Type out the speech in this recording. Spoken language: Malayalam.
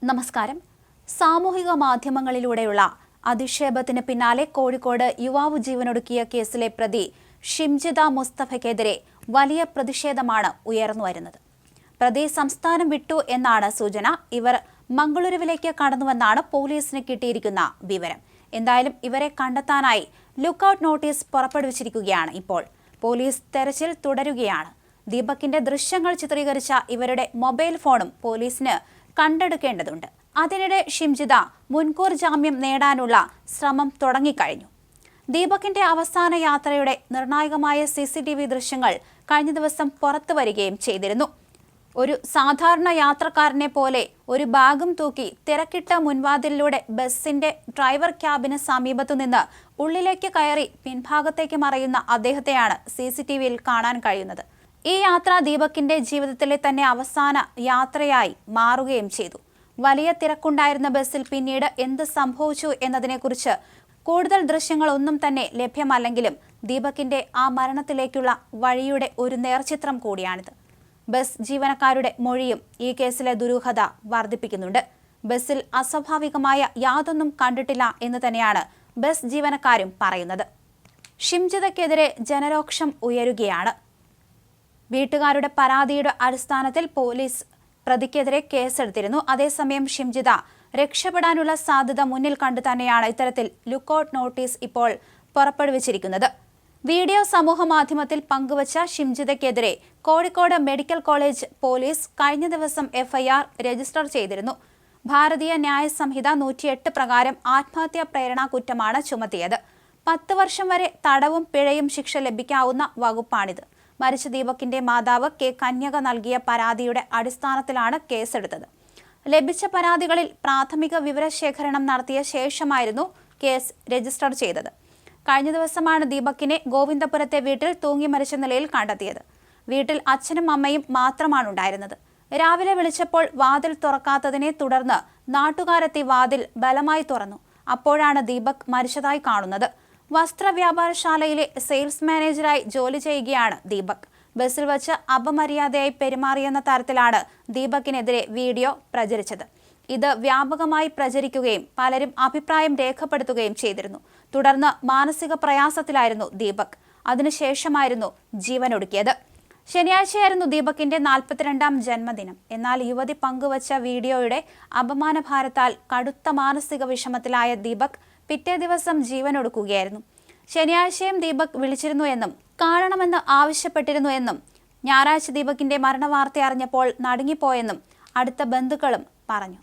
നമസ്കാരം. സാമൂഹിക മാധ്യമങ്ങളിലൂടെയുള്ള അധിക്ഷേപത്തിന് പിന്നാലെ കോഴിക്കോട് യുവാവ് ജീവനൊടുക്കിയ കേസിലെ പ്രതി ഷിംജിത മുസ്തഫയ്ക്കെതിരെ വലിയ പ്രതിഷേധമാണ് ഉയർന്നുവരുന്നത്. പ്രതി സംസ്ഥാനം വിട്ടു എന്നാണ് സൂചന. ഇവർ മംഗളൂരുവിലേക്ക് കടന്നുവെന്നാണ് പോലീസിന് കിട്ടിയിരിക്കുന്ന വിവരം. എന്തായാലും ഇവരെ കണ്ടെത്താനായി ലുക്കൌട്ട് നോട്ടീസ് പുറപ്പെടുവിച്ചിരിക്കുകയാണ്. ഇപ്പോൾ പോലീസ് തെരച്ചിൽ തുടരുകയാണ്. ദീപകിന്റെ ദൃശ്യങ്ങൾ ചിത്രീകരിച്ച ഇവരുടെ മൊബൈൽ ഫോണും പോലീസിന് കണ്ടെടുക്കേണ്ടതുണ്ട്. അതിനിടെ ഷിംജിത മുൻകൂർ ജാമ്യം നേടാനുള്ള ശ്രമം തുടങ്ങിക്കഴിഞ്ഞു. ദീപകിന്റെ അവസാന യാത്രയുടെ നിർണായകമായ CCTV ദൃശ്യങ്ങൾ കഴിഞ്ഞ ദിവസം പുറത്തു വരികയും ചെയ്തിരുന്നു. ഒരു സാധാരണ യാത്രക്കാരനെ പോലെ ഒരു ബാഗും തൂക്കി തിരക്കിട്ട മുൻവാതിലിലൂടെ ബസിന്റെ ഡ്രൈവർ ക്യാബിന് സമീപത്തുനിന്ന് ഉള്ളിലേക്ക് കയറി പിൻഭാഗത്തേക്ക് മറയുന്ന അദ്ദേഹത്തെയാണ് CCTVയിൽ കാണാൻ കഴിയുന്നത്. ഈ യാത്ര ദീപകിന്റെ ജീവിതത്തിലെ തന്നെ അവസാന യാത്രയായി മാറുകയും ചെയ്തു. വലിയ തിരക്കുണ്ടായിരുന്ന ബസ്സിൽ പിന്നീട് എന്ത് സംഭവിച്ചു എന്നതിനെക്കുറിച്ച് കൂടുതൽ ദൃശ്യങ്ങളൊന്നും തന്നെ ലഭ്യമല്ലെങ്കിലും ദീപകിന്റെ ആ മരണത്തിലേക്കുള്ള വഴിയുടെ ഒരു നേർചിത്രം കൂടിയാണിത്. ബസ് ജീവനക്കാരുടെ മൊഴിയും ഈ കേസിലെ ദുരൂഹത വർദ്ധിപ്പിക്കുന്നുണ്ട്. ബസ്സിൽ അസ്വാഭാവികമായ യാതൊന്നും കണ്ടിട്ടില്ല എന്ന് തന്നെയാണ് ബസ് ജീവനക്കാരും പറയുന്നത്. ഷിംജിതയ്ക്കെതിരെ ജനരോക്ഷം ഉയരുകയാണ്. വീട്ടുകാരുടെ പരാതിയുടെ അടിസ്ഥാനത്തിൽ പോലീസ് പ്രതിക്കെതിരെ കേസെടുത്തിരുന്നു. അതേസമയം ഷിംജിത രക്ഷപ്പെടാനുള്ള സാധ്യത മുന്നിൽ കണ്ടു തന്നെയാണ് ഇത്തരത്തിൽ ലുക്കൌട്ട് നോട്ടീസ് ഇപ്പോൾ പുറപ്പെടുവിച്ചിരിക്കുന്നത്. വീഡിയോ സമൂഹ മാധ്യമത്തിൽ പങ്കുവച്ച ഷിംജിതയ്ക്കെതിരെ കോഴിക്കോട് മെഡിക്കൽ കോളേജ് പോലീസ് കഴിഞ്ഞ ദിവസം FIR രജിസ്റ്റർ ചെയ്തിരുന്നു. ഭാരതീയ ന്യായ സംഹിത 108 പ്രകാരം ആത്മഹത്യാ പ്രേരണാ കുറ്റമാണ് ചുമത്തിയത്. 10 വർഷം വരെ തടവും പിഴയും ശിക്ഷ ലഭിക്കാവുന്ന വകുപ്പാണിത്. മരിച്ച ദീപകിന്റെ മാതാവ് K കന്യക നൽകിയ പരാതിയുടെ അടിസ്ഥാനത്തിലാണ് കേസെടുത്തത്. ലഭിച്ച പരാതികളിൽ പ്രാഥമിക വിവരശേഖരണം നടത്തിയ ശേഷമായിരുന്നു കേസ് രജിസ്റ്റർ ചെയ്തത്. കഴിഞ്ഞ ദിവസമാണ് ദീപകിനെ ഗോവിന്ദപുരത്തെ വീട്ടിൽ തൂങ്ങി മരിച്ച നിലയിൽ കണ്ടെത്തിയത്. വീട്ടിൽ അച്ഛനും അമ്മയും മാത്രമാണ് ഉണ്ടായിരുന്നത്. രാവിലെ വിളിച്ചപ്പോൾ വാതിൽ തുറക്കാത്തതിനെ തുടർന്ന് നാട്ടുകാരെത്തി വാതിൽ ബലമായി തുറന്നു. അപ്പോഴാണ് ദീപക് മരിച്ചതായി കാണുന്നത്. വസ്ത്രവ്യാപാരശാലയിലെ സെയിൽസ് മാനേജറായി ജോലി ചെയ്യുകയാണ് ദീപക്. ബസ്സിൽ വച്ച് അപമര്യാദയായി പെരുമാറിയെന്ന തരത്തിലാണ് ദീപകിനെതിരെ വീഡിയോ പ്രചരിച്ചത്. ഇത് വ്യാപകമായി പ്രചരിക്കുകയും പലരും അഭിപ്രായം രേഖപ്പെടുത്തുകയും ചെയ്തിരുന്നു. തുടർന്ന് മാനസിക പ്രയാസത്തിലായിരുന്നു ദീപക്. അതിനുശേഷമായിരുന്നു ജീവനൊടുക്കിയത്. ശനിയാഴ്ചയായിരുന്നു ദീപകിന്റെ 42ാം ജന്മദിനം. എന്നാൽ യുവതി പങ്കുവച്ച വീഡിയോയുടെ അപമാനഭാരത്താൽ കടുത്ത മാനസിക വിഷമത്തിലായ ദീപക് പിറ്റേ ദിവസം ജീവനൊടുക്കുകയായിരുന്നു. ശനിയാഴ്ചയും ദീപക് വിളിച്ചിരുന്നു എന്നും കാണണമെന്ന് ആവശ്യപ്പെട്ടിരുന്നു എന്നും ഞായറാഴ്ച ദീപകിന്റെ മരണവാർത്ത അറിഞ്ഞപ്പോൾ നടുങ്ങിപ്പോയെന്നും അടുത്ത ബന്ധുക്കളും പറഞ്ഞു.